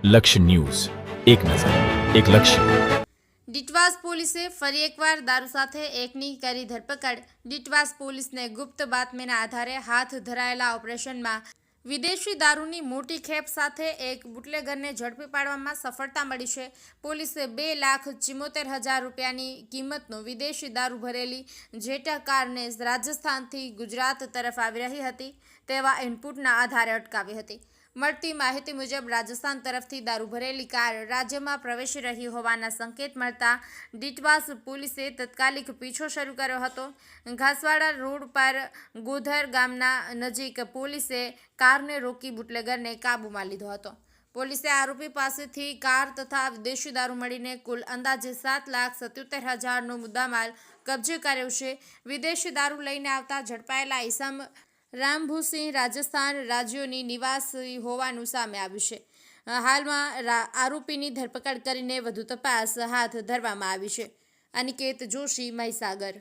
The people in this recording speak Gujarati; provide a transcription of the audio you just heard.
લક્ષ્ય ન્યૂઝ, એક નજર, એક લક્ષ્ય. ડીટવાસ પોલીસે ફરી એકવાર દારૂ સાથે એકની કરી ધરપકડ. ડીટવાસ પોલીસને ગુપ્ત બાતમીના આધારે હાથ ધરાયેલા ઓપરેશનમાં વિદેશી દારૂની મોટી ખેપ સાથે એક બુટલેગરને ઝડપી પાડવામાં સફળતા મળી છે. પોલીસે 2,74,000 રૂપિયાની કિંમતનો વિદેશી દારૂ ભરેલી જેટા કારને રાજસ્થાનથી ગુજરાત તરફ આવી રહી હતી તેવા ઇનપુટના આધારે અટકાવી હતી. મળતી માહિતી મુજબ રાજસ્થાન તરફથી દારૂ ભરેલી કાર રાજ્યમાં પ્રવેશી રહી હોવાના સંકેત મળતા ડીટવાસ પોલીસે તાત્કાલિક પીછો શરૂ કર્યો હતો. ઘાસવાડા રોડ પર ગોધર ગામના નજીક પોલીસે કારને રોકી બુટલેગરને કાબૂમાં લીધો હતો. પોલીસે આરોપી પાસેથી કાર તથા વિદેશી દારૂ મળીને કુલ અંદાજે 7,77,000નો મુદ્દામાલ કબજે કર્યો છે. વિદેશી દારૂ લઈને આવતા ઝડપાયેલા ઈસમ રામભુસિંહ રાજસ્થાન રાજ્યોની નિવાસી હોવાનું સામે આવ્યું છે. હાલમાં આરોપીની ધરપકડ કરીને વધુ તપાસ હાથ ધરવામાં આવી છે. અનિકેત જોશી, મહીસાગર.